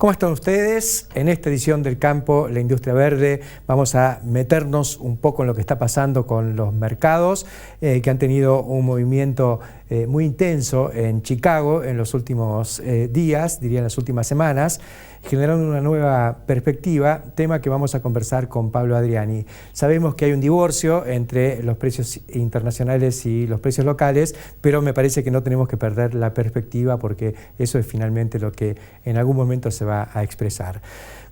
¿Cómo están ustedes? En esta edición del Campo, la Industria Verde, vamos a meternos un poco en lo que está pasando con los mercados, que han tenido un movimiento muy intenso en Chicago en los últimos días, diría en las últimas semanas, generando una nueva perspectiva, tema que vamos a conversar con Pablo Adriani. Sabemos que hay un divorcio entre los precios internacionales y los precios locales, pero me parece que no tenemos que perder la perspectiva porque eso es finalmente lo que en algún momento se va a expresar.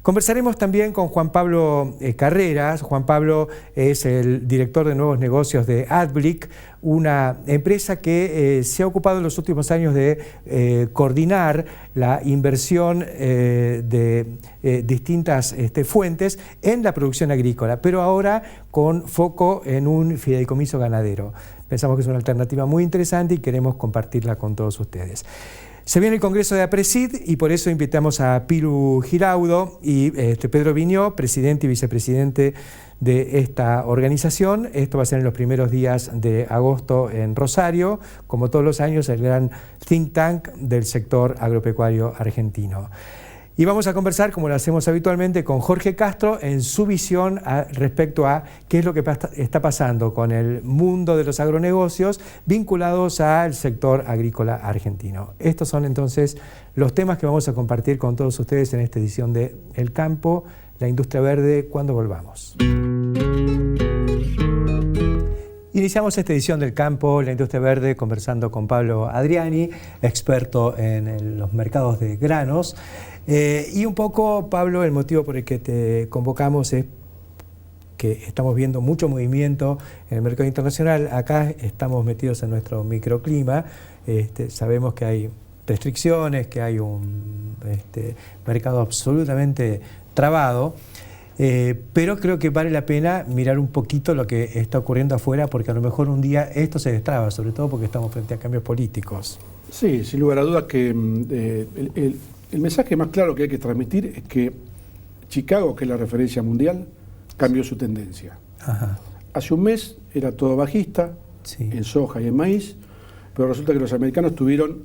Conversaremos también con Juan Pablo Carreras. Juan Pablo es el director de nuevos negocios de Adblick, una empresa que se ha ocupado en los últimos años de coordinar la inversión de distintas fuentes en la producción agrícola, pero ahora con foco en un fideicomiso ganadero. Pensamos que es una alternativa muy interesante y queremos compartirla con todos ustedes. Se viene el Congreso de APRESID y por eso invitamos a Pilu Giraudo y Pedro Viñó, presidente y vicepresidente de esta organización. Esto va a ser en los primeros días de agosto en Rosario, como todos los años, el gran think tank del sector agropecuario argentino. Y vamos a conversar, como lo hacemos habitualmente, con Jorge Castro en su visión respecto a qué es lo que está pasando con el mundo de los agronegocios vinculados al sector agrícola argentino. Estos son entonces los temas que vamos a compartir con todos ustedes en esta edición de El Campo, la Industria Verde, cuando volvamos. Iniciamos esta edición del Campo, la Industria Verde, conversando con Pablo Adriani, experto en los mercados de granos. Y un poco, Pablo, el motivo por el que te convocamos es que estamos viendo mucho movimiento en el mercado internacional. Acá estamos metidos en nuestro microclima, sabemos que hay restricciones, que hay un mercado absolutamente trabado. Pero creo que vale la pena mirar un poquito lo que está ocurriendo afuera, porque a lo mejor un día esto se destraba, sobre todo porque estamos frente a cambios políticos. Sí, sin lugar a dudas que el mensaje más claro que hay que transmitir es que Chicago, que es la referencia mundial, cambió su tendencia. Ajá. Hace un mes era todo bajista, sí, en soja y en maíz, pero resulta que los americanos tuvieron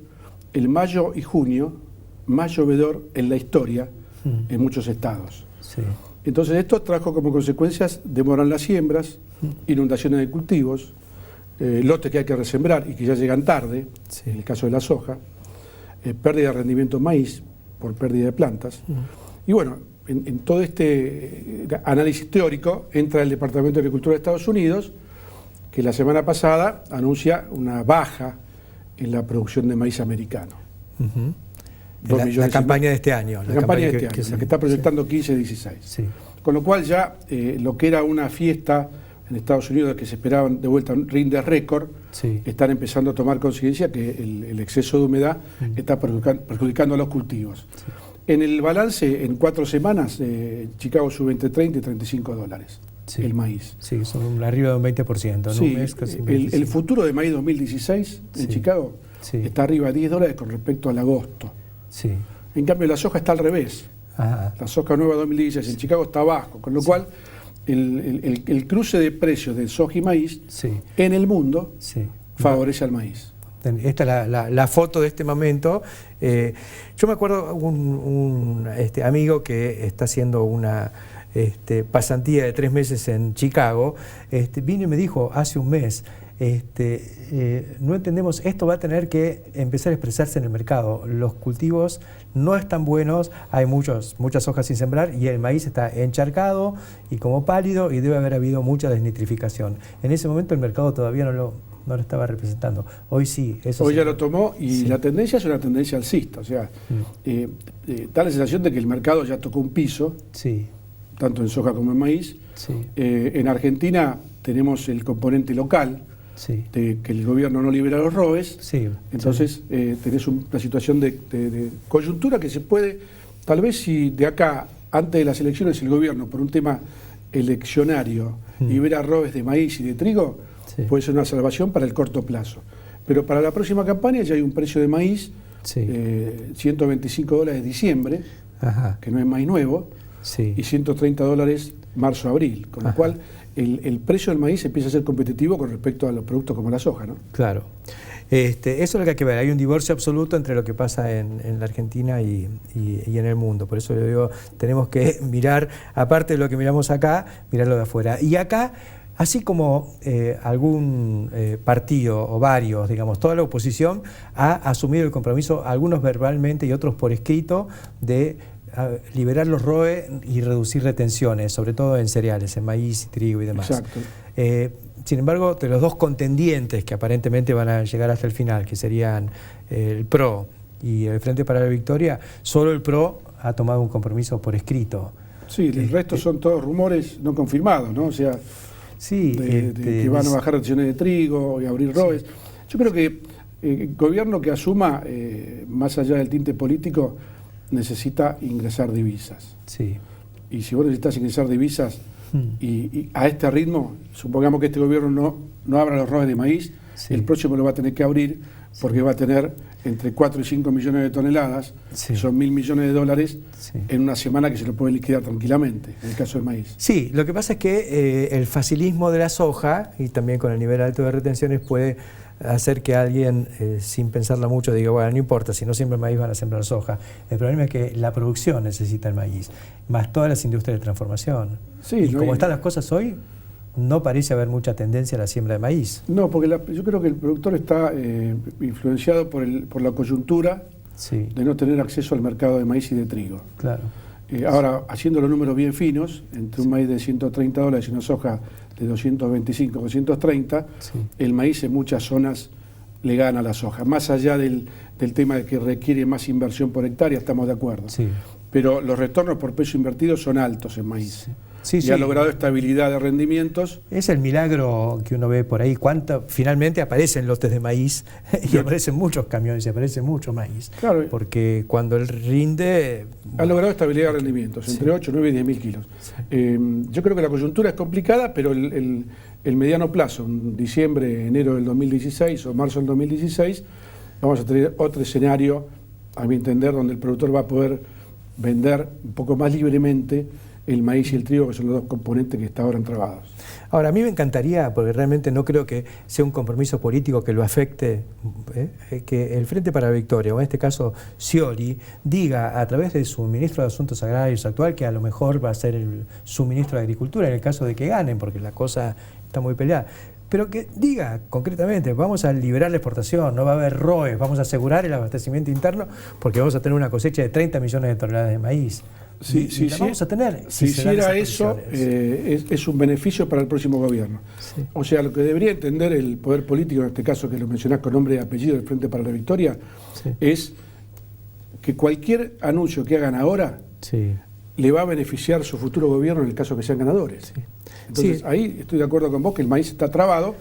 el mayo y junio más llovedor en la historia en muchos estados. Sí. Entonces esto trajo como consecuencias demoran las siembras, inundaciones de cultivos, lotes que hay que resembrar y que ya llegan tarde, sí, en el caso de la soja, pérdida de rendimiento en maíz por pérdida de plantas. Y bueno, en todo este análisis teórico entra el Departamento de Agricultura de Estados Unidos, que la semana pasada anuncia una baja en la producción de maíz americano. La campaña de este año. La campaña de este año, la que está proyectando 15-16. Sí. Con lo cual ya lo que era una fiesta en Estados Unidos que se esperaban de vuelta un rinde récord, Sí. están empezando a tomar conciencia que el exceso de humedad está perjudicando a los cultivos. Sí. En el balance, en 4 semanas, Chicago sube entre 30 y 35 dólares Sí. el maíz. Sí, son arriba de un 20%, ¿no? Sí, Un mes casi un el futuro de maíz 2016 en Sí. Chicago Sí. está arriba de 10 dólares con respecto al agosto. Sí. En cambio, la soja está al revés. Ajá. La soja nueva 2016 en Chicago está abajo, con lo cual el cruce de precios de soja y maíz Sí. en el mundo Sí. favorece al maíz. Esta es la foto de este momento. Yo me acuerdo un amigo que está haciendo una pasantía de 3 meses en Chicago, vino y me dijo hace un mes, no entendemos, esto va a tener que empezar a expresarse en el mercado. Los cultivos no están buenos, hay muchas hojas sin sembrar y el maíz está encharcado y como pálido y debe haber habido mucha desnitrificación. En ese momento el mercado todavía no lo estaba representando. Hoy sí. Hoy ya lo tomó y sí. La tendencia es una tendencia alcista. O sea, da la sensación de que el mercado ya tocó un piso, sí, tanto en soja como en maíz. Sí. En Argentina tenemos el componente local, sí, de que el gobierno no libera los ROEs. Sí. Entonces tenés una situación de coyuntura que se puede, tal vez si de acá, antes de las elecciones, el gobierno, por un tema eleccionario, libera ROEs de maíz y de trigo, sí, puede ser una salvación para el corto plazo. Pero para la próxima campaña ya hay un precio de maíz, sí, 125 dólares diciembre, ajá, que no es maíz nuevo, sí, y 130 dólares marzo-abril, con lo cual el precio del maíz empieza a ser competitivo con respecto a los productos como la soja, ¿no? Claro. Eso es lo que hay que ver. Hay un divorcio absoluto entre lo que pasa en la Argentina y en el mundo. Por eso yo digo, tenemos que mirar, aparte de lo que miramos acá, mirarlo de afuera. Y acá, así como algún partido o varios, digamos, toda la oposición ha asumido el compromiso, algunos verbalmente y otros por escrito, de liberar los ROE y reducir retenciones, sobre todo en cereales, en maíz y trigo y demás. Exacto. Sin embargo, de los dos contendientes que aparentemente van a llegar hasta el final, que serían el PRO y el Frente para la Victoria, solo el PRO ha tomado un compromiso por escrito. Sí, el resto son todos rumores no confirmados, ¿no? O sea, sí, de que van a bajar retenciones de trigo y abrir ROEs. Sí. Yo creo que el gobierno que asuma, más allá del tinte político, necesita ingresar divisas. Sí. Y si vos necesitas ingresar divisas y a este ritmo, supongamos que este gobierno no abra los ROEs de maíz, sí, el próximo lo va a tener que abrir porque va a tener entre 4 y 5 millones de toneladas, sí, que son 1.000 millones de dólares, sí, en una semana que se lo puede liquidar tranquilamente, en el caso del maíz. Sí, lo que pasa es que el facilismo de la soja, y también con el nivel alto de retenciones, puede hacer que alguien, sin pensarlo mucho, diga, bueno, no importa, si no siembran maíz van a sembrar soja. El problema es que la producción necesita el maíz, más todas las industrias de transformación. Sí, y como están las cosas hoy, no parece haber mucha tendencia a la siembra de maíz. No, porque yo creo que el productor está influenciado por la coyuntura, sí, de no tener acceso al mercado de maíz y de trigo. Claro. Ahora, haciendo los números bien finos, entre un maíz de $130 y una soja de 225, 230, sí, el maíz en muchas zonas le gana a la soja. Más allá del tema de que requiere más inversión por hectárea, estamos de acuerdo. Sí. Pero los retornos por peso invertido son altos en maíz. Sí. Sí, y sí, ha logrado estabilidad de rendimientos. Es el milagro que uno ve por ahí. Finalmente aparecen lotes de maíz y aparecen muchos camiones y aparece mucho maíz. Claro. Porque cuando él rinde... Ha logrado estabilidad de rendimientos, entre 8, 9 y 10 mil kilos. Sí. Yo creo que la coyuntura es complicada, pero el mediano plazo, en diciembre, enero del 2016 o marzo del 2016, vamos a tener otro escenario, a mi entender, donde el productor va a poder vender un poco más libremente el maíz y el trigo, que son los dos componentes que hasta ahora han trabados. Ahora, a mí me encantaría, porque realmente no creo que sea un compromiso político que lo afecte, que el Frente para la Victoria, o en este caso Scioli, diga a través de su ministro de Asuntos Agrarios actual, que a lo mejor va a ser su ministro de Agricultura en el caso de que ganen, porque la cosa está muy peleada, pero que diga concretamente, vamos a liberar la exportación, no va a haber ROEs, vamos a asegurar el abastecimiento interno, porque vamos a tener una cosecha de 30 millones de toneladas de maíz. Sí, sí, la vamos a tener. Si hiciera eso, es un beneficio para el próximo gobierno. Sí. O sea, lo que debería entender el poder político, en este caso que lo mencionás con nombre y apellido del Frente para la Victoria, sí, es que cualquier anuncio que hagan ahora, sí, le va a beneficiar su futuro gobierno en el caso que sean ganadores. Sí. Entonces, sí, ahí estoy de acuerdo con vos que el maíz está trabado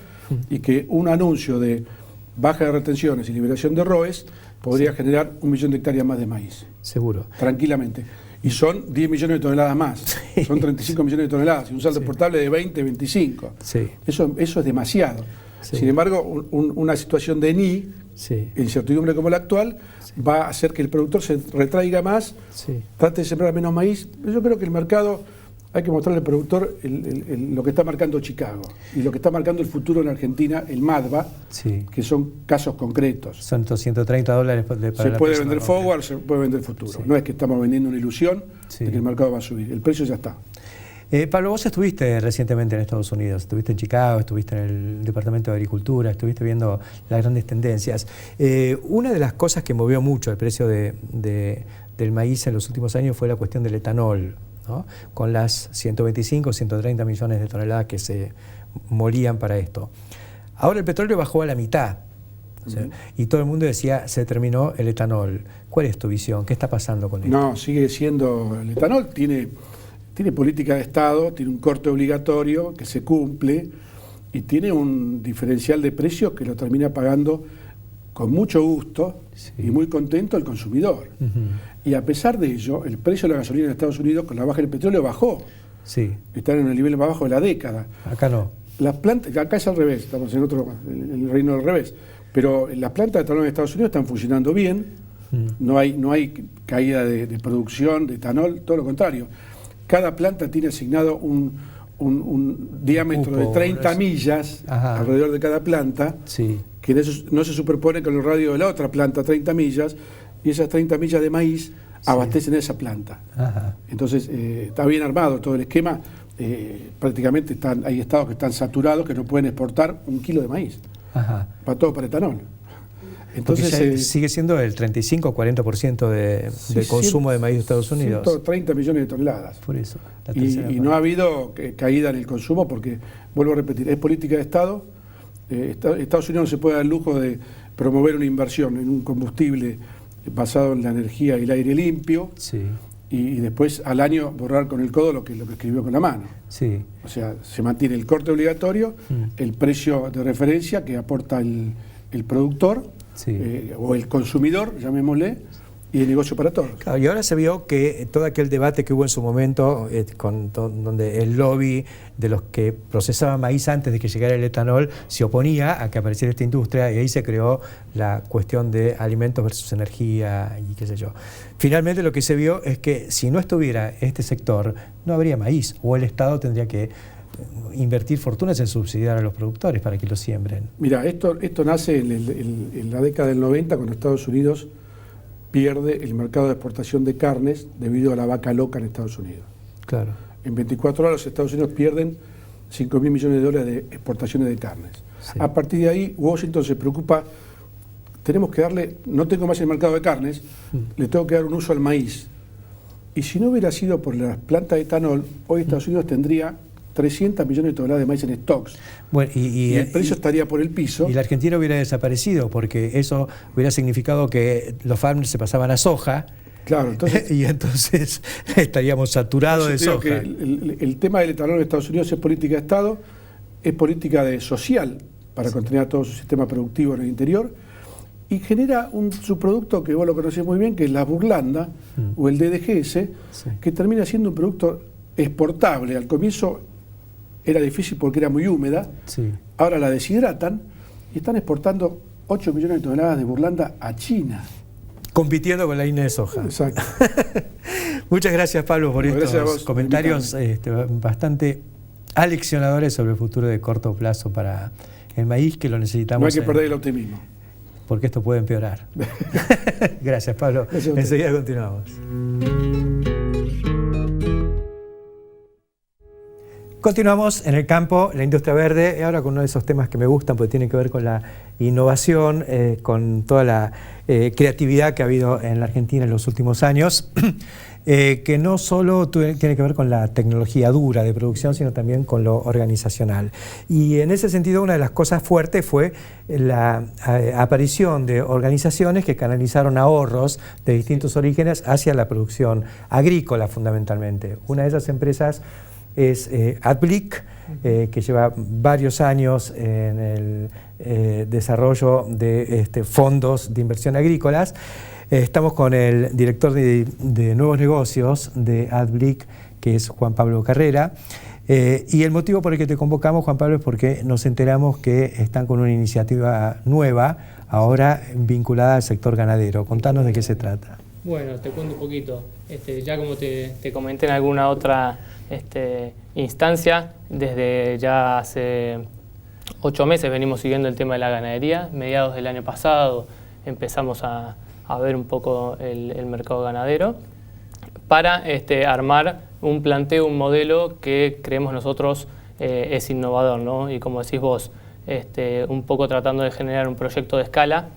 y que un anuncio de baja de retenciones y liberación de ROEs podría, sí, generar 1 millón de hectáreas más de maíz. Seguro. Tranquilamente. Y son 10 millones de toneladas más. Sí. Son 35 millones de toneladas y un saldo, sí, exportable de 20, 25. Sí. Eso es demasiado. Sí. Sin embargo, una situación de NI, sí, incertidumbre como la actual, sí, va a hacer que el productor se retraiga más, sí, trate de sembrar menos maíz. Yo creo que el mercado, hay que mostrarle al productor lo que está marcando Chicago y lo que está marcando el futuro en Argentina, el MADBA, sí, que son casos concretos. Son $130 para se puede vender forward, se puede vender futuro. Sí. No es que estamos vendiendo una ilusión, sí, de que el mercado va a subir. El precio ya está. Pablo, vos estuviste recientemente en Estados Unidos, estuviste en Chicago, estuviste en el Departamento de Agricultura, estuviste viendo las grandes tendencias. Una de las cosas que movió mucho el precio del maíz en los últimos años fue la cuestión del etanol, ¿no? Con las 125, 130 millones de toneladas que se molían para esto. Ahora el petróleo bajó a la mitad, o sea, y todo el mundo decía, se terminó el etanol. ¿Cuál es tu visión? ¿Qué está pasando con esto? No, sigue siendo, el etanol tiene política de Estado, tiene un corte obligatorio que se cumple y tiene un diferencial de precios que lo termina pagando con mucho gusto, sí, y muy contento el consumidor. Y a pesar de ello, el precio de la gasolina en Estados Unidos con la baja del petróleo bajó. Sí. Están en el nivel más bajo de la década. Acá no. Las plantas, acá es al revés, estamos en el reino del revés. Pero las plantas de etanol en Estados Unidos están funcionando bien, no hay caída de producción de etanol, todo lo contrario. Cada planta tiene asignado un diámetro de 30 millas, ajá, alrededor de cada planta, sí, que no se superpone con el radio de la otra planta, 30 millas, y esas 30 millas de maíz abastecen a esa planta. Ajá. Entonces, está bien armado todo el esquema. Prácticamente hay estados que están saturados, que no pueden exportar 1 kilo de maíz. Ajá. Para todo para etanol. Entonces, sigue siendo el 35 o 40% de consumo de maíz de Estados Unidos. 130 millones de toneladas. Por eso. Y no ha habido caída en el consumo porque, vuelvo a repetir, es política de Estado. Estados Unidos no se puede dar el lujo de promover una inversión en un combustible basado en la energía y el aire limpio. Sí. Y después al año borrar con el codo lo que escribió con la mano. Sí. O sea, se mantiene el corte obligatorio, el precio de referencia que aporta el productor, sí, o el consumidor, llamémosle, y el negocio para todos. Claro, y ahora se vio que todo aquel debate que hubo en su momento, donde el lobby de los que procesaban maíz antes de que llegara el etanol se oponía a que apareciera esta industria, y ahí se creó la cuestión de alimentos versus energía y qué sé yo. Finalmente lo que se vio es que si no estuviera este sector, no habría maíz, o el Estado tendría que invertir fortunas en subsidiar a los productores para que lo siembren. Mira, esto nace en la década del 90, cuando Estados Unidos pierde el mercado de exportación de carnes debido a la vaca loca en Estados Unidos. Claro. En 24 horas los Estados Unidos pierden 5.000 millones de dólares de exportaciones de carnes. Sí. A partir de ahí, Washington se preocupa, tenemos que darle, no tengo más el mercado de carnes, le tengo que dar un uso al maíz. Y si no hubiera sido por las plantas de etanol, hoy Estados Unidos tendría 300 millones de toneladas de maíz en stocks. Bueno, y el precio estaría por el piso. Y la Argentina hubiera desaparecido, porque eso hubiera significado que los farmers se pasaban a soja. Claro, entonces, y entonces estaríamos saturados de soja. Que el tema del etanol en Estados Unidos es política de Estado, es política social para contener a todo su sistema productivo en el interior, y genera un subproducto que vos lo conocés muy bien, que es la burlanda, o el DDGS, sí, que termina siendo un producto exportable. Al comienzo era difícil porque era muy húmeda, sí, ahora la deshidratan y están exportando 8 millones de toneladas de burlanda a China. Compitiendo con la harina de soja. Exacto. Muchas gracias, Pablo, por estos comentarios bastante aleccionadores sobre el futuro de corto plazo para el maíz, que lo necesitamos. No hay que perder el optimismo. Porque esto puede empeorar. Gracias, Pablo. Gracias. Enseguida continuamos. Continuamos en el campo, la industria verde, y ahora con uno de esos temas que me gustan, porque tiene que ver con la innovación, con toda la creatividad que ha habido en la Argentina en los últimos años, que no solo tiene que ver con la tecnología dura de producción, sino también con lo organizacional. Y en ese sentido, una de las cosas fuertes fue la aparición de organizaciones que canalizaron ahorros de distintos orígenes hacia la producción agrícola, fundamentalmente. Una de esas empresas es AdBlick, que lleva varios años en el desarrollo de fondos de inversión agrícolas. Estamos con el director de nuevos negocios de AdBlick, que es Juan Pablo Carrera. Y el motivo por el que te convocamos, Juan Pablo, es porque nos enteramos que están con una iniciativa nueva, ahora vinculada al sector ganadero. Contanos de qué se trata. Bueno, te cuento un poquito. Ya como te comenté en alguna otra instancia, desde ya hace 8 meses venimos siguiendo el tema de la ganadería. Mediados del año pasado empezamos a ver un poco el mercado ganadero para armar un planteo, un modelo que creemos nosotros es innovador, ¿no? Y como decís vos, un poco tratando de generar un proyecto de escala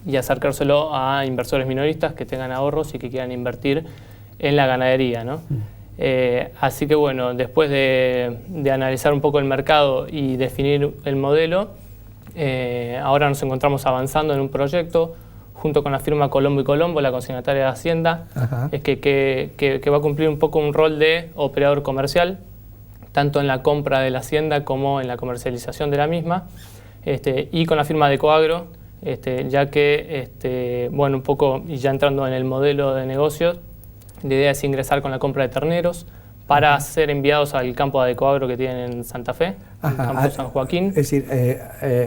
y acercárselo a inversores minoristas que tengan ahorros y que quieran invertir en la ganadería, ¿no? Así que bueno, después de analizar un poco el mercado y definir el modelo, ahora nos encontramos avanzando en un proyecto junto con la firma Colombo y Colombo, la consignataria de Hacienda, que va a cumplir un poco un rol de operador comercial, tanto en la compra de la Hacienda como en la comercialización de la misma, y con la firma de Coagro, ya que, bueno, un poco, y ya entrando en el modelo de negocios, la idea es ingresar con la compra de terneros para ser enviados al campo de Adecoagro que tienen en Santa Fe, el campo San Joaquín. Es decir,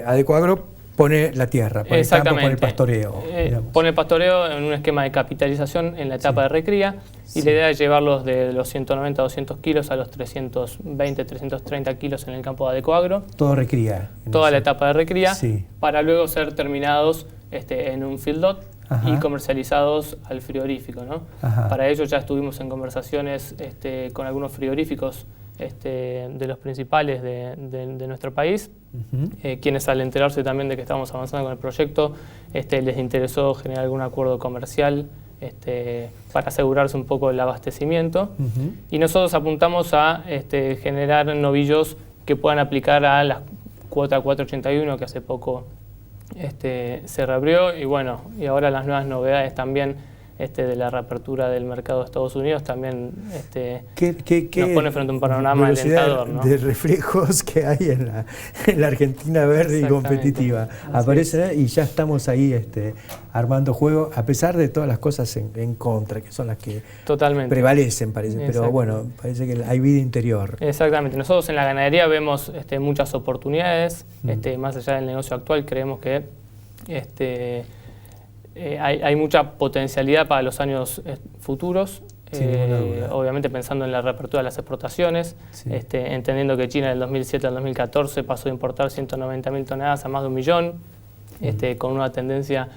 Adecoagro pone la tierra, pone el campo, pone el pastoreo. Pone el pastoreo en un esquema de capitalización en la etapa de recría, y la idea es llevarlos de los 190 a 200 kilos a los 320, 330 kilos en el campo de Adecoagro. Todo recría. Toda la etapa de recría, para luego ser terminados en un field lot y comercializados al frigorífico, ¿no? Para ello ya estuvimos en conversaciones con algunos frigoríficos de los principales de nuestro país, quienes al enterarse también de que estábamos avanzando con el proyecto, les interesó generar algún acuerdo comercial para asegurarse un poco el abastecimiento. Y nosotros apuntamos a generar novillos que puedan aplicar a la cuota 481 que hace poco se reabrió, y bueno, y ahora las nuevas novedades también de la reapertura del mercado de Estados Unidos también nos pone frente a un panorama alentador, ¿no? De reflejos que hay en la Argentina verde y competitiva. Aparece y ya estamos ahí armando juego, a pesar de todas las cosas en contra, que son las que prevalecen, parece. Pero bueno, parece que hay vida interior. Exactamente. Nosotros en la ganadería vemos muchas oportunidades. Más allá del negocio actual, creemos que hay mucha potencialidad para los años futuros, obviamente pensando en la reapertura de las exportaciones, entendiendo que China del 2007 al 2014 pasó de importar 190.000 toneladas a más de 1 millón, con una tendencia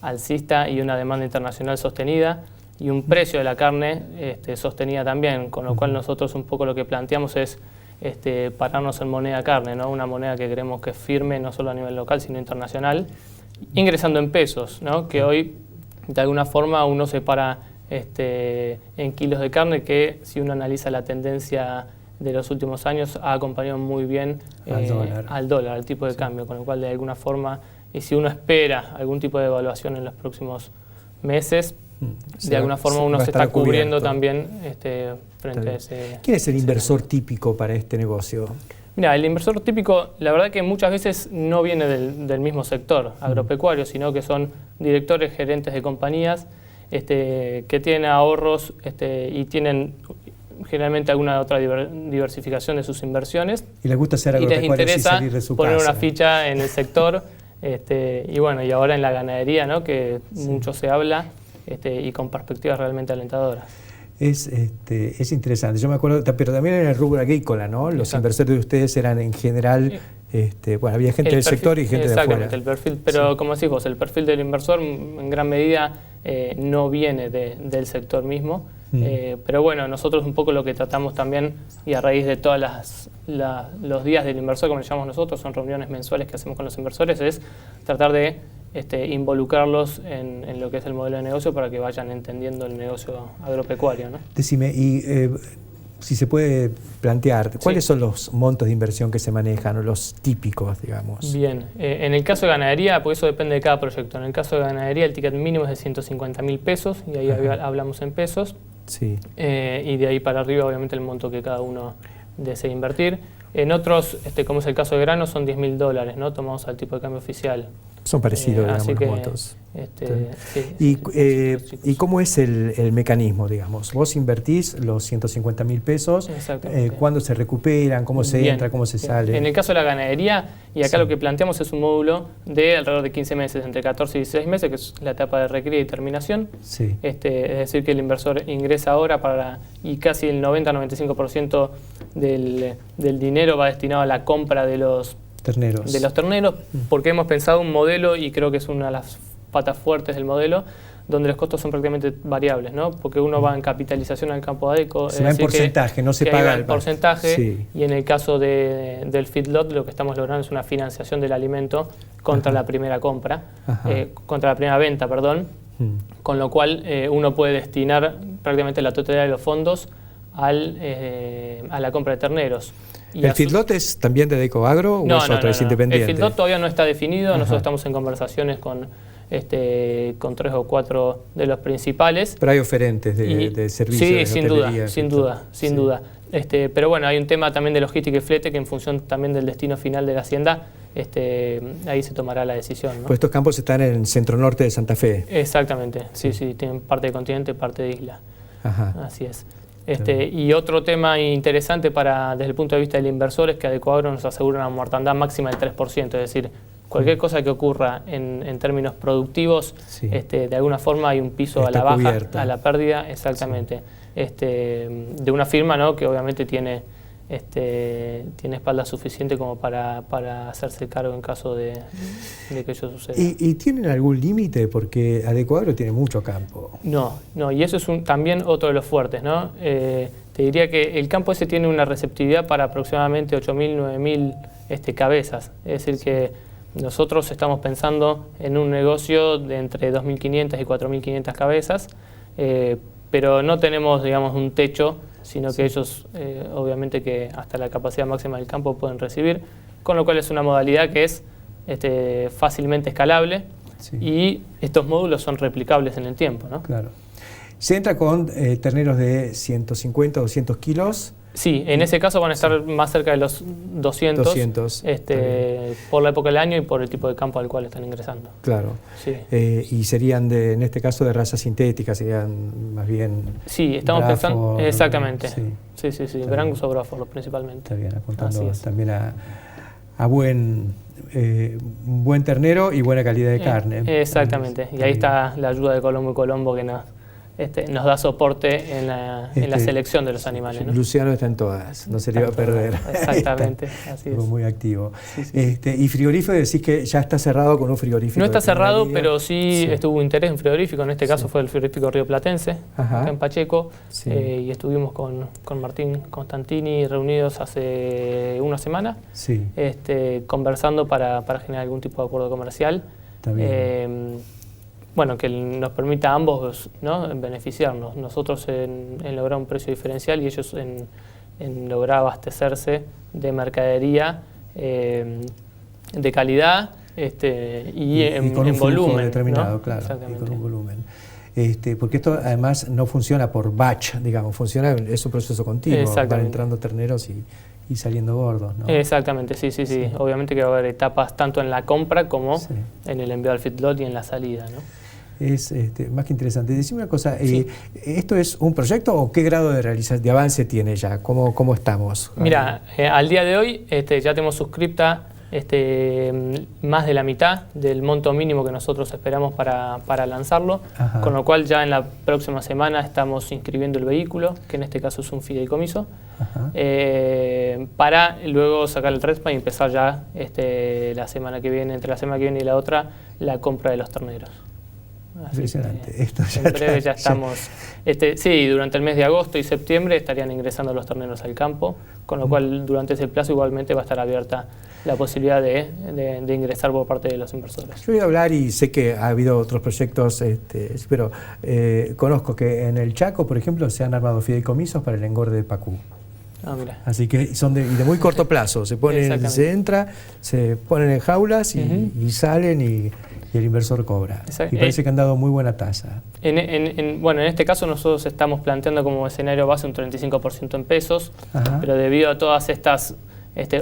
alcista y una demanda internacional sostenida, y un precio de la carne sostenida también, con lo cual nosotros un poco lo que planteamos es pararnos en moneda carne, ¿no? Una moneda que creemos que es firme no solo a nivel local sino internacional, ingresando en pesos, ¿no? Que hoy de alguna forma uno se para en kilos de carne, que si uno analiza la tendencia de los últimos años ha acompañado muy bien al dólar, al tipo de cambio, con lo cual de alguna forma, y si uno espera algún tipo de evaluación en los próximos meses, de alguna forma uno se está cubriendo también frente a ese... ¿Quién es el inversor típico para este negocio? Mira, el inversor típico, la verdad que muchas veces no viene del mismo sector agropecuario, sino que son directores, gerentes de compañías que tienen ahorros y tienen generalmente alguna otra diversificación de sus inversiones. Y les gusta ser agropecuarios y salir de su casa. Poner una ficha en el sector y bueno, y ahora en la ganadería, ¿no? Que mucho se habla y con perspectivas realmente alentadoras. Es interesante. Yo me acuerdo, pero también en el rubro agrícola, ¿no? Los inversores de ustedes eran en general, bueno, había gente del sector y gente de afuera. Exactamente, el perfil, pero como decís vos, el perfil del inversor en gran medida no viene del sector mismo, pero bueno, nosotros un poco lo que tratamos también, y a raíz de todos los días del inversor, como le llamamos nosotros, son reuniones mensuales que hacemos con los inversores, es tratar de involucrarlos en lo que es el modelo de negocio para que vayan entendiendo el negocio agropecuario, ¿no? Decime, y si se puede plantear, ¿cuáles son los montos de inversión que se manejan o los típicos, digamos? Bien, en el caso de ganadería, porque eso depende de cada proyecto, en el caso de ganadería el ticket mínimo es de 150.000 pesos, y ahí hablamos en pesos, y de ahí para arriba obviamente el monto que cada uno desee invertir. En otros, como es el caso de grano, son $10.000, ¿no? Tomados al tipo de cambio oficial. Son parecidos, digamos, los montos. ¿Y cómo es el mecanismo, digamos? Vos invertís los 150.000 pesos, ¿cuándo se recuperan? ¿Cómo se entra? ¿Cómo se sale? En el caso de la ganadería, y acá lo que planteamos es un módulo de alrededor de 15 meses, entre 14 y 16 meses, que es la etapa de recría y terminación. Es decir, que el inversor ingresa ahora y casi el 90-95% del dinero va destinado a la compra de los terneros, porque hemos pensado un modelo, y creo que es una de las patas fuertes del modelo, donde los costos son prácticamente variables, ¿no? Porque uno va en capitalización al campo ADECO. Se va en porcentaje, no se paga el porcentaje, y en el caso del feedlot lo que estamos logrando es una financiación del alimento contra la primera compra, contra la primera venta, perdón, con lo cual uno puede destinar prácticamente la totalidad de los fondos a la compra de terneros. ¿El feedlot es también de Adecoagro o es otro, es independiente? El feedlot todavía no está definido, nosotros estamos en conversaciones con 3 o 4 de los principales. Pero hay oferentes de servicios. Sí, sin duda. Pero bueno, hay un tema también de logística y flete que en función también del destino final de la hacienda, ahí se tomará la decisión, ¿no? Pues estos campos están en el centro norte de Santa Fe. Exactamente, sí, tienen parte de continente y parte de isla. Así es. Y otro tema interesante desde el punto de vista del inversor es que Adecoagro nos asegura una mortandad máxima del 3%, es decir, cualquier cosa que ocurra en términos productivos, Sí. De alguna forma hay un piso a Está la baja, cubierta. a la pérdida, exactamente. De una firma, ¿no?, que obviamente tiene espalda suficiente como para hacerse cargo en caso de que eso suceda. ¿Y tienen algún límite? Porque Adecoagro tiene mucho campo. No, y eso es también otro de los fuertes, ¿no? Te diría que el campo ese tiene una receptividad para aproximadamente 8.000, 9.000 cabezas. Es decir, que nosotros estamos pensando en un negocio de entre 2.500 y 4.500 cabezas, pero no tenemos, digamos, un techo, sino que ellos, obviamente, que hasta la capacidad máxima del campo pueden recibir, con lo cual es una modalidad que es fácilmente escalable, Sí. y estos módulos son replicables en el tiempo, ¿no? Claro. Se entra con terneros de 150 o 200 kilos. Sí, en ese caso van a estar más cerca de los 200, 200, por la época del año y por el tipo de campo al cual están ingresando. Claro. Sí. Y serían, en este caso, de raza sintética, serían más bien... Sí, estamos pensando... Braford, Exactamente. sí. Sí. Brangus o Braford principalmente. Está bien, apuntando Así es. también a buen ternero y buena calidad de carne. Exactamente. Y ahí está la ayuda de Colombo y Colombo, que nos da soporte en la selección de los animales, ¿no? Luciano está en todas, no se le va a perder. Exactamente, así es. Muy activo. Sí. Y frigorífico, decís que ya está cerrado con un frigorífico. No está de primera cerrado, línea. pero sí estuvo interés en frigorífico. En este caso Sí. fue el frigorífico rioplatense, Ajá. acá en Pacheco. Sí. Y estuvimos con Martín Constantini reunidos hace una semana, Sí, conversando para generar algún tipo de acuerdo comercial. está bien. Bueno, que nos permita a ambos, ¿no?, beneficiarnos. Nosotros en lograr un precio diferencial y ellos en lograr abastecerse de mercadería de calidad y con un en volumen, flujo determinado, ¿no? claro, y Exactamente. con un volumen. Porque esto además no funciona por batch, digamos, es un proceso continuo, van Exactamente. entrando terneros y saliendo gordos, ¿no? Exactamente, sí. Obviamente que va a haber etapas tanto en la compra como Sí. en el envío al feedlot y en la salida, ¿no? Es más que interesante. Decime una cosa, Sí. ¿esto es un proyecto o qué grado de avance tiene ya? ¿Cómo estamos? Mira, al día de hoy ya tenemos suscripta más de la mitad del monto mínimo que nosotros esperamos para lanzarlo, Ajá. con lo cual ya en la próxima semana estamos inscribiendo el vehículo, que en este caso es un fideicomiso, Ajá. para luego sacar el RESPA y empezar ya entre la semana que viene y la otra, la compra de los terneros. Así Impresionante. que Esto en breve ya estamos. Sí, durante el mes de agosto y septiembre estarían ingresando los terneros al campo, con lo cual durante ese plazo igualmente va a estar abierta la posibilidad de ingresar por parte de los inversores. Yo voy a hablar y sé que ha habido otros proyectos, pero conozco que en el Chaco, por ejemplo, se han armado fideicomisos para el engorde de Pacú. Ah, mira. Así que son de muy corto plazo. Se entra, se ponen en jaulas y salen y el inversor cobra. Exacto. Y parece que han dado muy buena tasa. Bueno, en este caso nosotros estamos planteando como escenario base un 35% en pesos, Ajá. pero debido a todas estas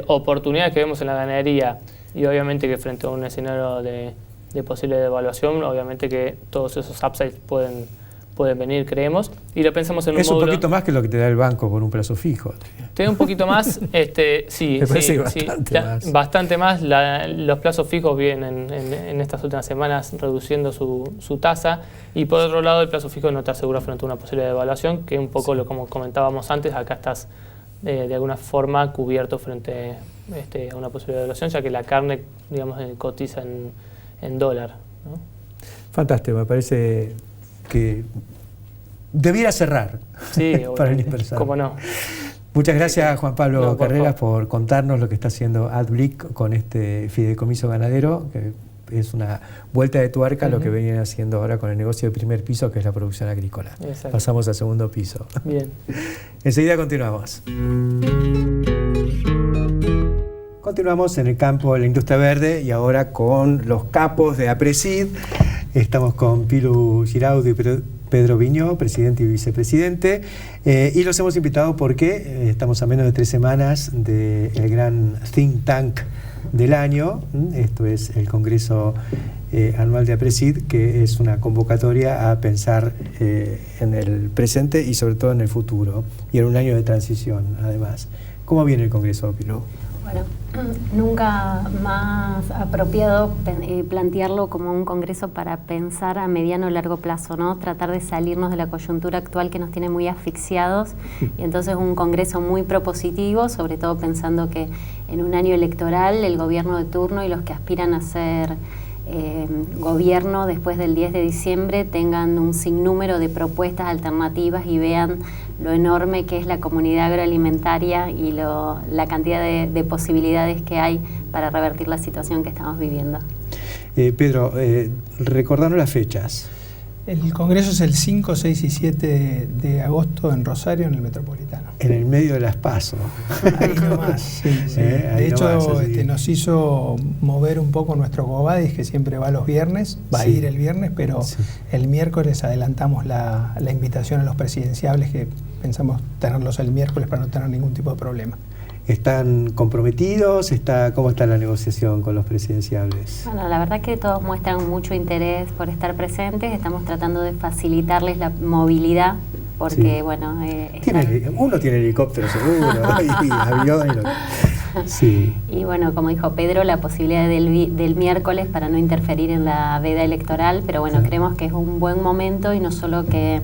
oportunidades que vemos en la ganadería y obviamente que frente a un escenario de posible devaluación, obviamente que todos esos upsides pueden venir, creemos, y lo pensamos en un Es módulo. un poquito más que lo que te da el banco por un plazo fijo. Te da un poquito más, sí, Me parece que sí, bastante más. Los plazos fijos vienen en estas últimas semanas reduciendo su tasa, y por otro lado el plazo fijo no te asegura frente a una posible devaluación, que un poco como comentábamos antes, acá estás de alguna forma cubierto frente a una posible devaluación, ya que la carne, digamos, cotiza en dólar, ¿no? Fantástico, me parece que debiera cerrar Sí, para el inversor. ¿Cómo no? Muchas gracias, Juan Pablo No, por Carreras, favor. por contarnos lo que está haciendo AdBlick con este fideicomiso ganadero, que es una vuelta de tuerca a lo que venían haciendo ahora con el negocio de primer piso, que es la producción agrícola. Exacto. Pasamos al segundo piso. Bien. Enseguida continuamos. Continuamos en el campo de la industria verde y ahora con los capos de APRESID. Estamos con Pilu Giraudo y Pedro Viñó, presidente y vicepresidente, y los hemos invitado porque estamos a menos de 3 semanas del gran think tank del año. Esto es el Congreso Anual de APRESID, que es una convocatoria a pensar en el presente y sobre todo en el futuro, y en un año de transición además. ¿Cómo viene el Congreso, Pilu? Bueno, nunca más apropiado plantearlo como un congreso para pensar a mediano o largo plazo, ¿no? Tratar de salirnos de la coyuntura actual que nos tiene muy asfixiados, y entonces un congreso muy propositivo, sobre todo pensando que en un año electoral el gobierno de turno y los que aspiran a ser gobierno después del 10 de diciembre tengan un sinnúmero de propuestas alternativas y vean lo enorme que es la comunidad agroalimentaria y la cantidad de posibilidades que hay para revertir la situación que estamos viviendo. Pedro, recordanos las fechas. El congreso es el 5, 6 y 7 de agosto en Rosario, en el Metropolitano. En el medio de las PASO. Ahí nomás, sí. De hecho, nos hizo mover un poco nuestro Gobadis, que siempre va los viernes, va a ir el viernes, pero el miércoles adelantamos la invitación a los presidenciables, que pensamos tenerlos el miércoles para no tener ningún tipo de problema. ¿Están comprometidos? ¿Cómo está la negociación con los presidenciables? Bueno, la verdad que todos muestran mucho interés por estar presentes. Estamos tratando de facilitarles la movilidad, porque, bueno... uno tiene helicóptero seguro, y avión. Sí. Y bueno, como dijo Pedro, la posibilidad del miércoles para no interferir en la veda electoral, pero bueno, creemos que es un buen momento, y no solo que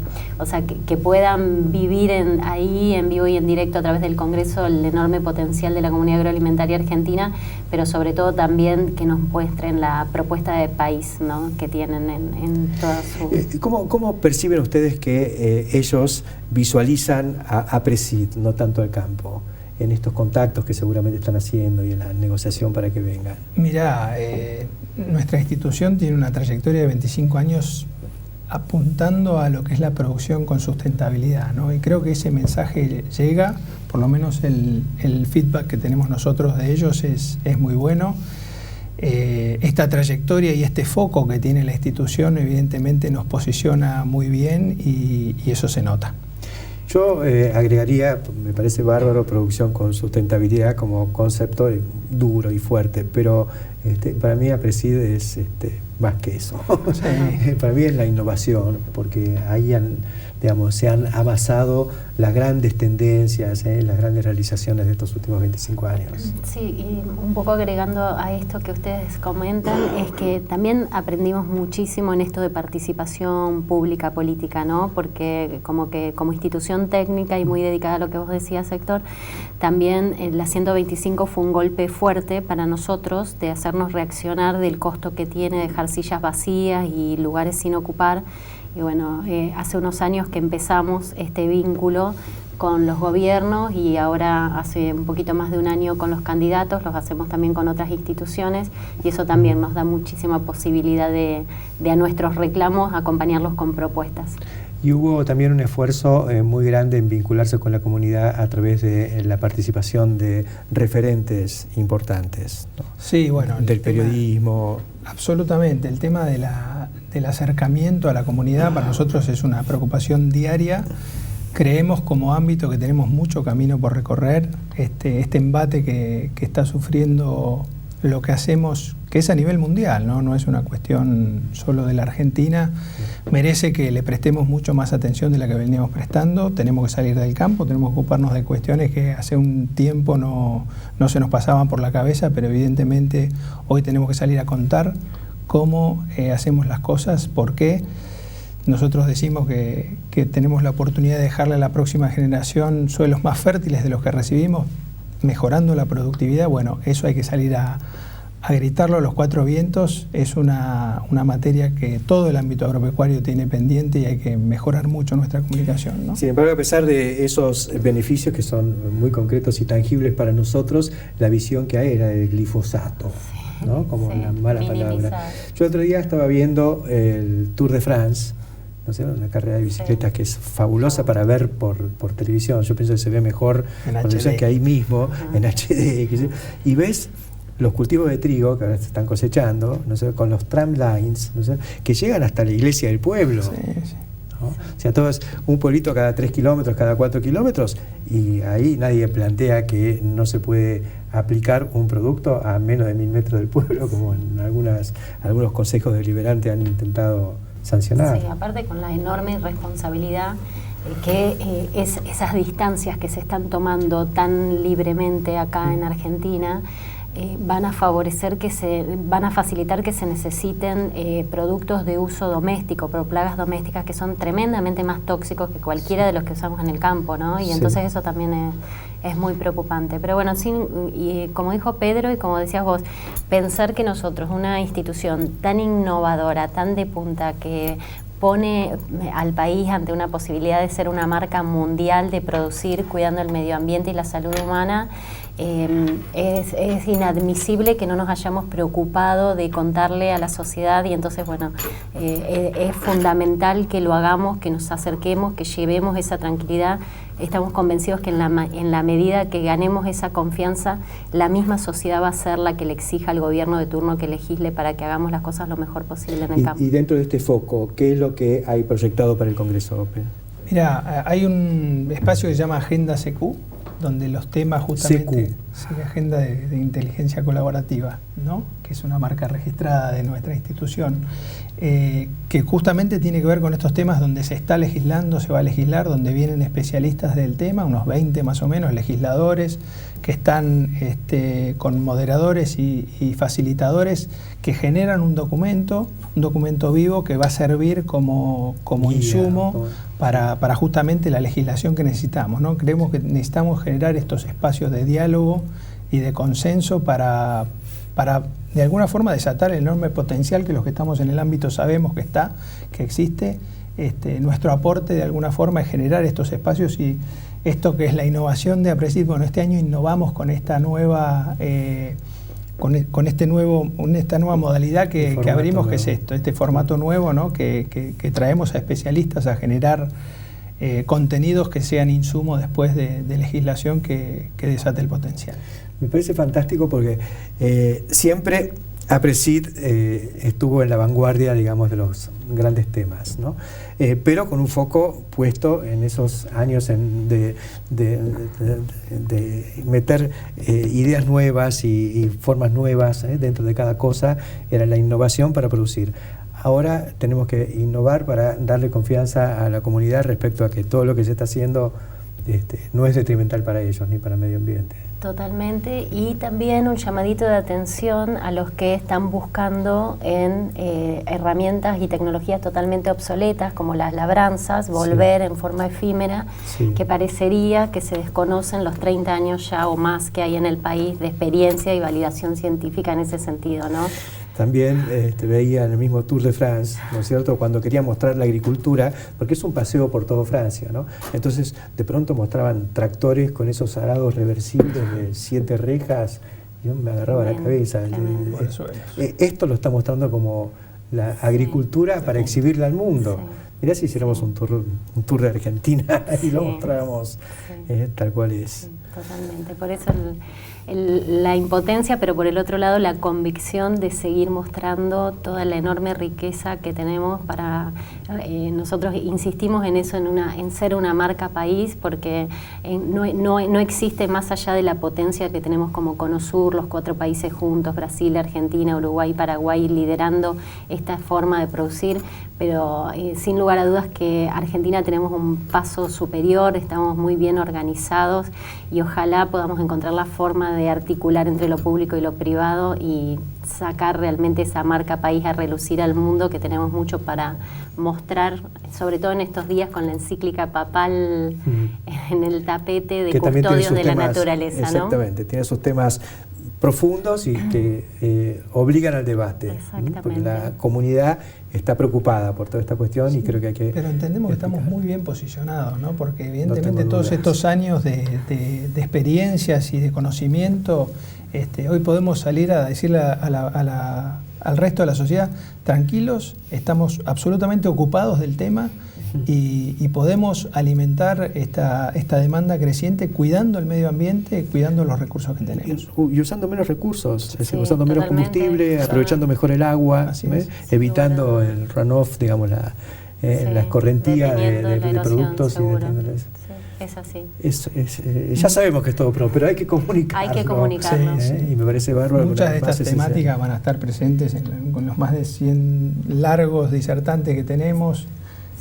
puedan vivir ahí en vivo y en directo a través del Congreso el enorme potencial de la comunidad agroalimentaria argentina, pero sobre todo también que nos muestren la propuesta de país, ¿no?, que tienen en toda su... ¿Cómo perciben ustedes que ellos visualizan a Presid, no tanto al campo, en estos contactos que seguramente están haciendo y en la negociación para que vengan? Mirá, nuestra institución tiene una trayectoria de 25 años apuntando a lo que es la producción con sustentabilidad, ¿no? Y creo que ese mensaje llega, por lo menos el feedback que tenemos nosotros de ellos es muy bueno. Esta trayectoria y este foco que tiene la institución evidentemente nos posiciona muy bien, y eso se nota. Yo agregaría, me parece bárbaro, producción con sustentabilidad como concepto duro y fuerte, pero para mí Presid es más que eso. Para mí es la innovación, porque ahí se han amasado las grandes tendencias, las grandes realizaciones de estos últimos 25 años. Sí, y un poco agregando a esto que ustedes comentan, es que también aprendimos muchísimo en esto de participación pública política, ¿no? Porque como institución técnica y muy dedicada a lo que vos decías, Héctor, también la 125 fue un golpe fuerte para nosotros de hacernos reaccionar del costo que tiene dejar sillas vacías y lugares sin ocupar. Y bueno, hace unos años que empezamos este vínculo con los gobiernos, y ahora hace un poquito más de un año con los candidatos, los hacemos también con otras instituciones, y eso también nos da muchísima posibilidad de a nuestros reclamos acompañarlos con propuestas. Y hubo también un esfuerzo muy grande en vincularse con la comunidad a través de la participación de referentes importantes, ¿no? Sí, bueno, del periodismo. Absolutamente, el tema del acercamiento a la comunidad para nosotros es una preocupación diaria. Creemos como ámbito que tenemos mucho camino por recorrer. Este embate que está sufriendo lo que hacemos, que es a nivel mundial, no es una cuestión solo de la Argentina, merece que le prestemos mucho más atención de la que veníamos prestando. Tenemos que salir del campo, tenemos que ocuparnos de cuestiones que hace un tiempo no se nos pasaban por la cabeza, pero evidentemente hoy tenemos que salir a contar cómo hacemos las cosas, por qué. Nosotros decimos que tenemos la oportunidad de dejarle a la próxima generación suelos más fértiles de los que recibimos, mejorando la productividad. Bueno, eso hay que salir a gritarlo a los cuatro vientos. Es una materia que todo el ámbito agropecuario tiene pendiente, y hay que mejorar mucho nuestra comunicación, ¿no? Sin embargo, a pesar de esos beneficios que son muy concretos y tangibles para nosotros, la visión que hay era del glifosato, ¿no? Como la mala palabra. Yo otro día estaba viendo el Tour de France, ¿no sé? Una carrera de bicicletas que es fabulosa para ver por televisión. Yo pienso que se ve mejor en televisión que ahí mismo, en HD. Y ves los cultivos de trigo que ahora se están cosechando, ¿no sé? Con los tram lines, ¿no sé? Que llegan hasta la iglesia del pueblo. Sí. ¿No? O sea, todo es un pueblito cada 3 kilómetros, cada 4 kilómetros, y ahí nadie plantea que no se puede aplicar un producto a menos de 1000 metros del pueblo, como en algunos consejos deliberantes han intentado sancionar. Sí, aparte con la enorme responsabilidad esas distancias que se están tomando tan libremente acá en Argentina van a facilitar que se necesiten productos de uso doméstico, plagas domésticas que son tremendamente más tóxicos que cualquiera de los que usamos en el campo, ¿no? Y entonces eso también es muy preocupante. Pero bueno, y como dijo Pedro y como decías vos, pensar que nosotros, una institución tan innovadora, tan de punta, que pone al país ante una posibilidad de ser una marca mundial de producir cuidando el medio ambiente y la salud humana, es inadmisible que no nos hayamos preocupado de contarle a la sociedad, y entonces bueno, es fundamental que lo hagamos, que nos acerquemos, que llevemos esa tranquilidad. Estamos convencidos que en la medida que ganemos esa confianza, la misma sociedad va a ser la que le exija al gobierno de turno que legisle para que hagamos las cosas lo mejor posible en el campo. Y dentro de este foco, ¿qué es lo que hay proyectado para el Congreso, Pedro? Mira, hay un espacio que se llama Agenda CQ, donde los temas justamente... Agenda de Inteligencia Colaborativa, ¿no? Que es una marca registrada de nuestra institución, que justamente tiene que ver con estos temas donde se está legislando, se va a legislar, donde vienen especialistas del tema, unos 20 más o menos legisladores, que están con moderadores y facilitadores que generan un documento vivo que va a servir como insumo para justamente la legislación que necesitamos, ¿no? Creemos que necesitamos generar estos espacios de diálogo y de consenso para de alguna forma desatar el enorme potencial que los que estamos en el ámbito sabemos que existe. Nuestro aporte de alguna forma es generar estos espacios, y esto que es la innovación de APRESID. Bueno, este año innovamos con esta nueva con esta nueva modalidad que abrimos, que es este formato nuevo, ¿no? que traemos a especialistas a generar contenidos que sean insumo después de legislación que desate el potencial. Me parece fantástico porque siempre APRESID estuvo en la vanguardia, digamos, de los grandes temas, ¿no? Pero con un foco puesto en esos años de meter ideas nuevas y formas nuevas dentro de cada cosa. Era la innovación para producir. Ahora tenemos que innovar para darle confianza a la comunidad respecto a que todo lo que se está haciendo no es detrimental para ellos ni para el medio ambiente. Totalmente, y también un llamadito de atención a los que están buscando en herramientas y tecnologías totalmente obsoletas como las labranzas, volver en forma efímera, que parecería que se desconocen los 30 años ya o más que hay en el país de experiencia y validación científica en ese sentido, ¿no? También veía en el mismo Tour de France, ¿no es cierto?, cuando quería mostrar la agricultura, porque es un paseo por toda Francia, ¿no? Entonces, de pronto mostraban tractores con esos arados reversibles de 7 rejas, y yo me agarraba la cabeza. Esto lo está mostrando como la agricultura para exhibirla al mundo. Mirá si hiciéramos un tour de Argentina y lo mostráramos tal cual es. Totalmente, por eso la impotencia, pero por el otro lado la convicción de seguir mostrando toda la enorme riqueza que tenemos para... nosotros insistimos en eso, en ser una marca país, porque no existe más allá de la potencia que tenemos como Conosur, los 4 países juntos, Brasil, Argentina, Uruguay, Paraguay, liderando esta forma de producir, pero sin lugar a dudas que Argentina tenemos un paso superior, estamos muy bien organizados y ojalá podamos encontrar la forma de articular entre lo público y lo privado y sacar realmente esa marca país a relucir al mundo, que tenemos mucho para mostrar, sobre todo en estos días con la encíclica papal en el tapete de custodios de la naturaleza, ¿no? Exactamente, tiene sus temas profundos y que obligan al debate, porque la comunidad está preocupada por toda esta cuestión y creo que hay que... Pero entendemos que estamos muy bien posicionados, ¿no? Porque evidentemente todos estos años de experiencias y de conocimiento, hoy podemos salir a decirle al resto de la sociedad, tranquilos, estamos absolutamente ocupados del tema y podemos alimentar esta demanda creciente cuidando el medio ambiente, cuidando los recursos que tenemos. Y usando menos recursos, usando menos combustible, aprovechando mejor el agua, evitando el runoff, digamos, la escorrentía de productos. Es así. Ya sabemos que es todo pro, pero hay que comunicarlo. Hay que comunicarlo. Y me parece bárbaro. Muchas de estas temáticas van a estar presentes con los más de 100 largos disertantes que tenemos.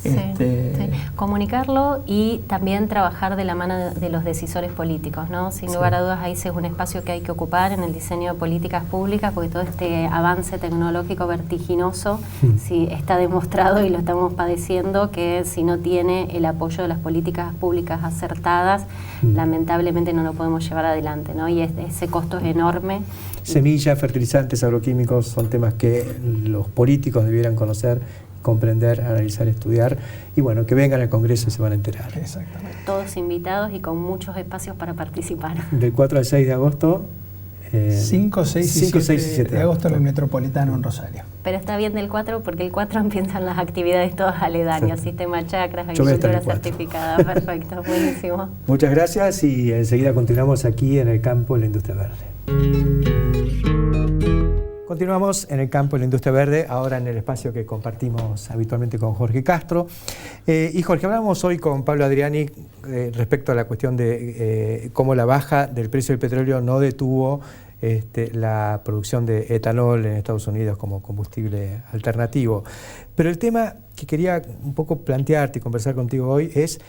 Sí, sí. Comunicarlo y también trabajar de la mano de los decisores políticos, ¿no? Sin lugar a dudas, ahí es un espacio que hay que ocupar en el diseño de políticas públicas, porque todo este avance tecnológico vertiginoso, sí, está demostrado y lo estamos padeciendo, que si no tiene el apoyo de las políticas públicas acertadas, lamentablemente no lo podemos llevar adelante, ¿no? Y ese costo es enorme. Semillas, fertilizantes, agroquímicos son temas que los políticos debieran conocer, comprender, analizar, estudiar, y bueno, que vengan al Congreso y se van a enterar. Exactamente. Todos invitados y con muchos espacios para participar. Del 4 al 6 de agosto. 5, 6 y 7 de agosto en el Metropolitano en Rosario. Pero está bien del 4 porque el 4 empiezan las actividades todas aledañas, sistema chacras, Yo voy a estar agricultura el 4. certificada. Perfecto, buenísimo. Muchas gracias y enseguida continuamos aquí en el campo de la industria verde. Continuamos en el campo de la industria verde, ahora en el espacio que compartimos habitualmente con Jorge Castro. Y Jorge, hablamos hoy con Pablo Adriani respecto a la cuestión de cómo la baja del precio del petróleo no detuvo la producción de etanol en Estados Unidos como combustible alternativo. Pero el tema que quería un poco plantearte y conversar contigo hoy es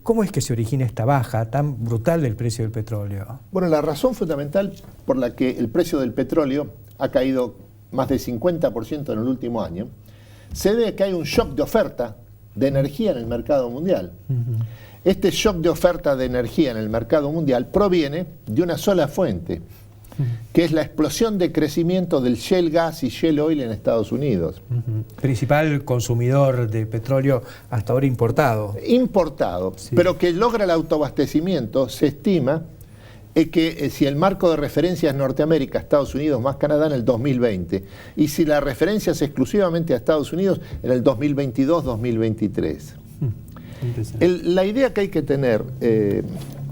cómo es que se origina esta baja tan brutal del precio del petróleo. Bueno, la razón fundamental por la que el precio del petróleo ha caído más del 50% en el último año se debe a que hay un shock de oferta de energía en el mercado mundial. Este shock de oferta de energía en el mercado mundial proviene de una sola fuente, que es la explosión de crecimiento del shale gas y shale oil en Estados Unidos. Principal consumidor de petróleo hasta ahora importado. Importado, sí. Pero que logra el autoabastecimiento, se estima que si el marco de referencia es Norteamérica, Estados Unidos más Canadá en el 2020, y si la referencia es exclusivamente a Estados Unidos en el 2022-2023. La idea que hay que tener,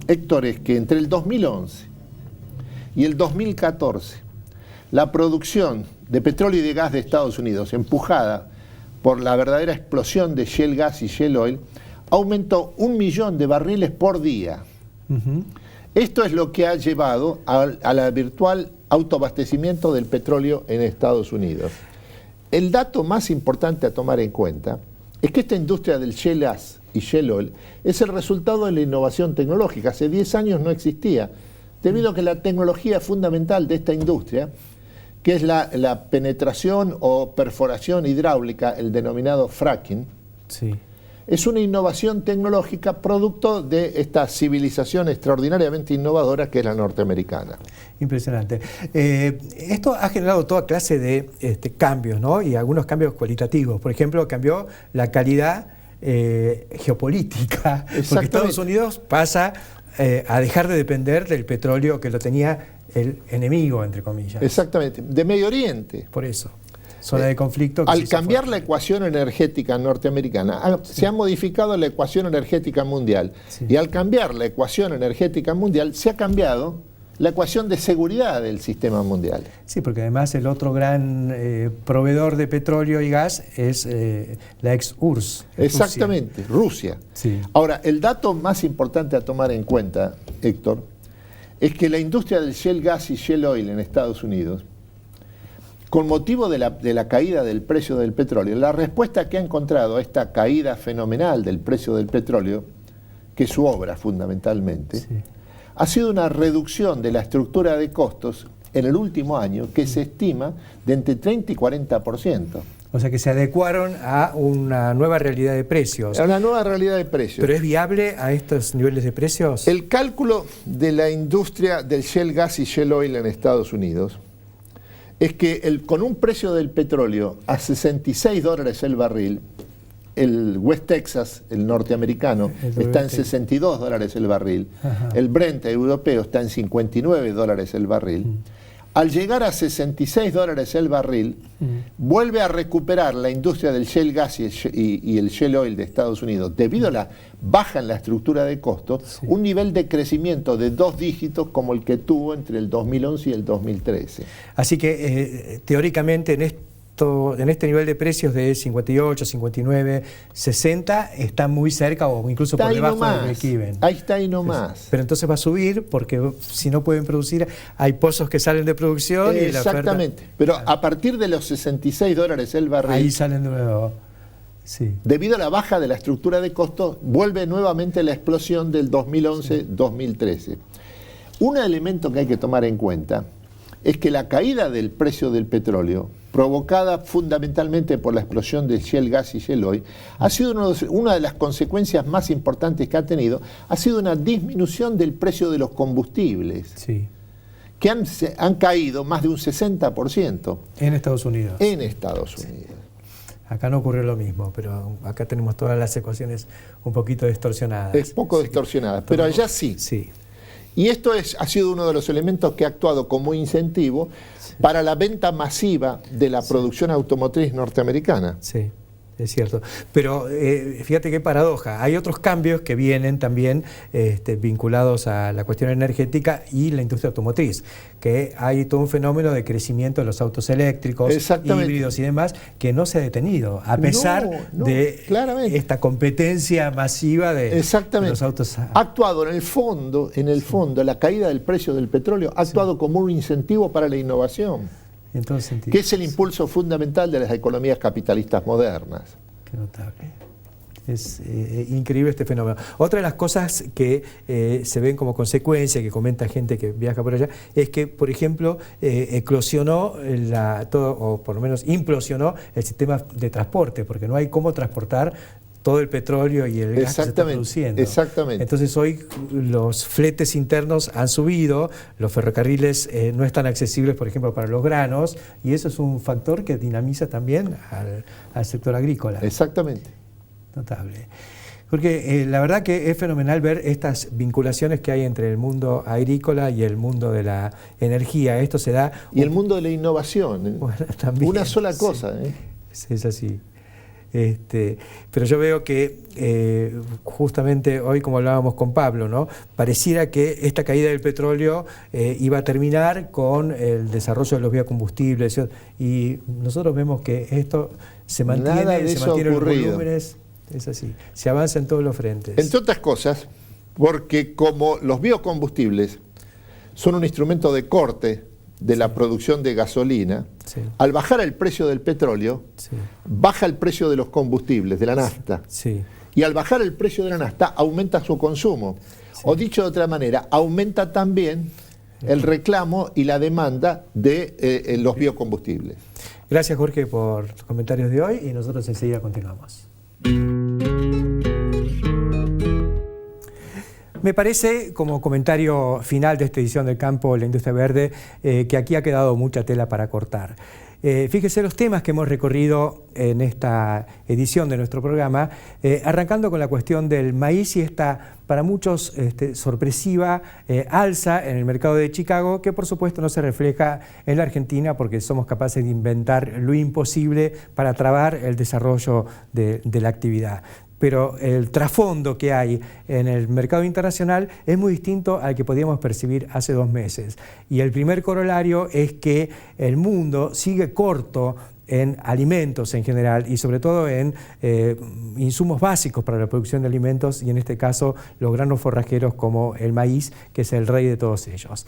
Héctor, es que entre el 2011 y el 2014, la producción de petróleo y de gas de Estados Unidos, empujada por la verdadera explosión de shale gas y shale oil, aumentó 1 millón de barriles por día. Esto es lo que ha llevado a la virtual autoabastecimiento del petróleo en Estados Unidos. El dato más importante a tomar en cuenta es que esta industria del shale gas y shale oil es el resultado de la innovación tecnológica. Hace 10 años no existía, debido a que la tecnología fundamental de esta industria, que es la penetración o perforación hidráulica, el denominado fracking, sí, es una innovación tecnológica producto de esta civilización extraordinariamente innovadora que es la norteamericana. Impresionante. Esto ha generado toda clase de cambios, ¿no? Y algunos cambios cualitativos. Por ejemplo, cambió la calidad geopolítica, porque Estados Unidos pasa a dejar de depender del petróleo que lo tenía el enemigo, entre comillas. Exactamente, de Medio Oriente. Por eso. Zona de conflicto. Al cambiar la ecuación energética norteamericana, se ha modificado la ecuación energética mundial. Sí. Y al cambiar la ecuación energética mundial, se ha cambiado la ecuación de seguridad del sistema mundial. Sí, porque además el otro gran proveedor de petróleo y gas es la ex URSS. Exactamente, Rusia. Sí. Ahora, el dato más importante a tomar en cuenta, Héctor, es que la industria del shale gas y shale oil en Estados Unidos, con motivo de la caída del precio del petróleo, la respuesta que ha encontrado a esta caída fenomenal del precio del petróleo, que es su obra fundamentalmente, sí, ha sido una reducción de la estructura de costos en el último año que se estima de entre 30 y 40%. O sea que se adecuaron a una nueva realidad de precios. A una nueva realidad de precios. ¿Pero es viable a estos niveles de precios? El cálculo de la industria del shale gas y shale oil en Estados Unidos es que con un precio del petróleo a $66 el barril, el West Texas, el norteamericano, está en $62 el barril, el Brent europeo está en $59 el barril. Al llegar a $66 el barril, vuelve a recuperar la industria del shale gas y el shale oil de Estados Unidos, debido a la baja en la estructura de costos, sí, un nivel de crecimiento de 2 dígitos como el que tuvo entre el 2011 y el 2013. Así que teóricamente en este nivel de precios de 58, 59, 60 está muy cerca o incluso está por debajo del break-even. Ahí está ahí nomás. Pero entonces va a subir porque si no pueden producir, hay pozos que salen de producción y la oferta... Exactamente, pero a partir de los $66 el barril... Ahí salen de nuevo. Sí. Debido a la baja de la estructura de costos, vuelve nuevamente la explosión del 2011-2013. Un elemento que hay que tomar en cuenta es que la caída del precio del petróleo, provocada fundamentalmente por la explosión de Shell Gas y Shell Oil, ha sido una de las consecuencias más importantes que ha tenido, ha sido una disminución del precio de los combustibles, Sí. que han caído más de un 60%. En Estados Unidos. En Estados Unidos. Acá no ocurrió lo mismo, pero acá tenemos todas las ecuaciones un poquito distorsionadas. Es poco distorsionada, pero allá sí. Sí. Y esto ha sido uno de los elementos que ha actuado como incentivo para la venta masiva de la producción automotriz norteamericana. Sí, es cierto. Pero fíjate qué paradoja. Hay otros cambios que vienen también vinculados a la cuestión energética y la industria automotriz, que hay todo un fenómeno de crecimiento de los autos eléctricos, híbridos y demás, que no se ha detenido, a pesar de esta competencia masiva de los autos. Ha actuado en el fondo, la caída del precio del petróleo ha actuado como un incentivo para la innovación. En todo sentido. Que es el impulso fundamental de las economías capitalistas modernas. Qué notable. Es increíble este fenómeno. Otra de las cosas que se ven como consecuencia, que comenta gente que viaja por allá, es que, por ejemplo, eclosionó o por lo menos implosionó el sistema de transporte, porque no hay cómo transportar todo el petróleo y el gas que se está produciendo. Exactamente. Entonces hoy los fletes internos han subido, los ferrocarriles no están accesibles, por ejemplo, para los granos, y eso es un factor que dinamiza también al sector agrícola. Exactamente. Notable. Porque la verdad que es fenomenal ver estas vinculaciones que hay entre el mundo agrícola y el mundo de la energía. Esto se da... Y el mundo de la innovación. Bueno, también, una sola cosa. Es así. Pero yo veo que justamente hoy, como hablábamos con Pablo, ¿no? Pareciera que esta caída del petróleo iba a terminar con el desarrollo de los biocombustibles, y nosotros vemos que esto se mantiene, los volúmenes, es así, se avanza en todos los frentes. Entre otras cosas, porque como los biocombustibles son un instrumento de corte de la producción de gasolina, al bajar el precio del petróleo, baja el precio de los combustibles, de la nafta. Y al bajar el precio de la nafta, aumenta su consumo. O dicho de otra manera, aumenta también el reclamo y la demanda de los biocombustibles. Gracias, Jorge, por los comentarios de hoy, y nosotros enseguida continuamos. Me parece, como comentario final de esta edición del Campo, la Industria Verde, que aquí ha quedado mucha tela para cortar. Fíjese los temas que hemos recorrido en esta edición de nuestro programa, arrancando con la cuestión del maíz y esta, para muchos, sorpresiva alza en el mercado de Chicago, que por supuesto no se refleja en la Argentina porque somos capaces de inventar lo imposible para trabar el desarrollo de la actividad. Pero el trasfondo que hay en el mercado internacional es muy distinto al que podíamos percibir hace 2 meses. Y el primer corolario es que el mundo sigue corto en alimentos en general y sobre todo en insumos básicos para la producción de alimentos, y en este caso los granos forrajeros como el maíz, que es el rey de todos ellos.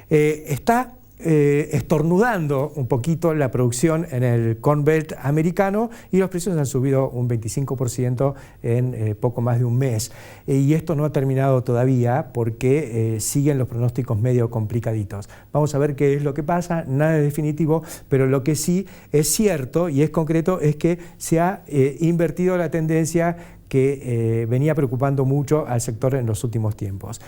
Está estornudando un poquito la producción en el Corn Belt americano, y los precios han subido un 25% en poco más de un mes. Y esto no ha terminado todavía porque siguen los pronósticos medio complicaditos. Vamos a ver qué es lo que pasa, nada es definitivo, pero lo que sí es cierto y es concreto es que se ha invertido la tendencia que venía preocupando mucho al sector en los últimos tiempos.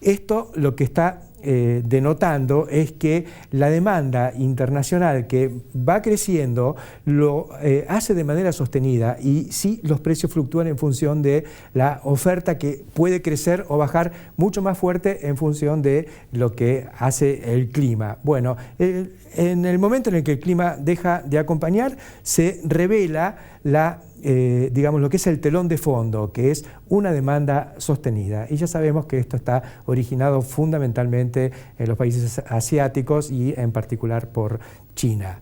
Esto lo que está denotando es que la demanda internacional, que va creciendo, lo hace de manera sostenida, y sí, los precios fluctúan en función de la oferta, que puede crecer o bajar mucho más fuerte en función de lo que hace el clima. Bueno, en el momento en el que el clima deja de acompañar, se revela digamos, lo que es el telón de fondo, que es una demanda sostenida. Y ya sabemos que esto está originado fundamentalmente en los países asiáticos y en particular por China.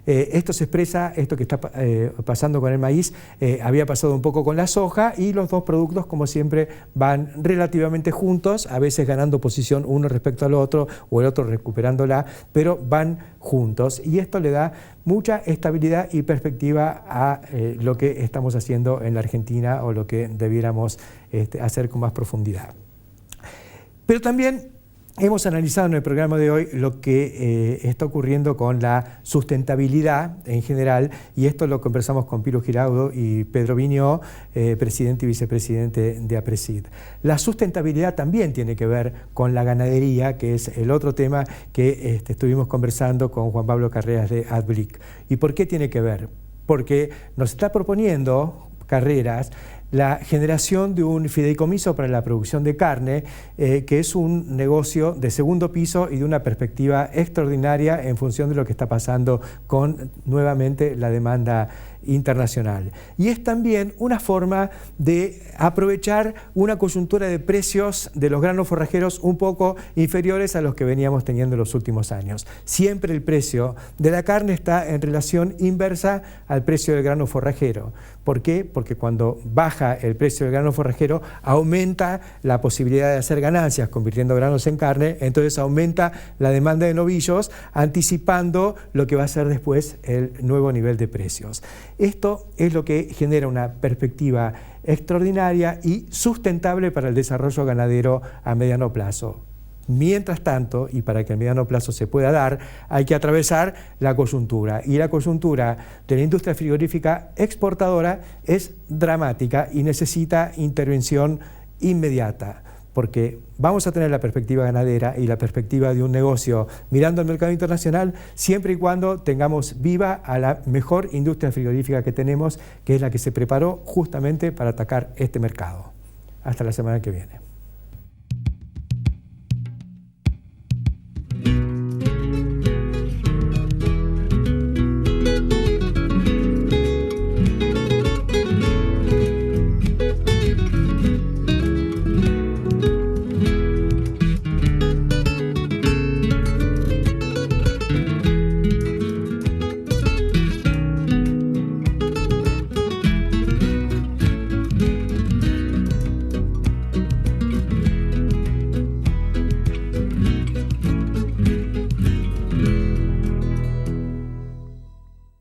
Esto se expresa, esto que está pasando con el maíz, había pasado un poco con la soja, y los dos productos, como siempre, van relativamente juntos, a veces ganando posición uno respecto al otro o el otro recuperándola, pero van juntos, y esto le da mucha estabilidad y perspectiva a lo que estamos haciendo en la Argentina o lo que debiéramos hacer con más profundidad. Pero también hemos analizado en el programa de hoy lo que está ocurriendo con la sustentabilidad en general, y esto lo conversamos con Pilo Giraudo y Pedro Viñó, presidente y vicepresidente de APRESID. La sustentabilidad también tiene que ver con la ganadería, que es el otro tema que estuvimos conversando con Juan Pablo Carreras de AdBlick. ¿Y por qué tiene que ver? Porque nos está proponiendo Carreras la generación de un fideicomiso para la producción de carne, que es un negocio de segundo piso y de una perspectiva extraordinaria en función de lo que está pasando con nuevamente la demanda internacional. Y es también una forma de aprovechar una coyuntura de precios de los granos forrajeros un poco inferiores a los que veníamos teniendo en los últimos años. Siempre el precio de la carne está en relación inversa al precio del grano forrajero. ¿Por qué? Porque cuando baja el precio del grano forrajero, aumenta la posibilidad de hacer ganancias convirtiendo granos en carne, entonces aumenta la demanda de novillos, anticipando lo que va a ser después el nuevo nivel de precios. Esto es lo que genera una perspectiva extraordinaria y sustentable para el desarrollo ganadero a mediano plazo. Mientras tanto, y para que el mediano plazo se pueda dar, hay que atravesar la coyuntura. Y la coyuntura de la industria frigorífica exportadora es dramática y necesita intervención inmediata, porque vamos a tener la perspectiva ganadera y la perspectiva de un negocio mirando al mercado internacional siempre y cuando tengamos viva a la mejor industria frigorífica que tenemos, que es la que se preparó justamente para atacar este mercado. Hasta la semana que viene.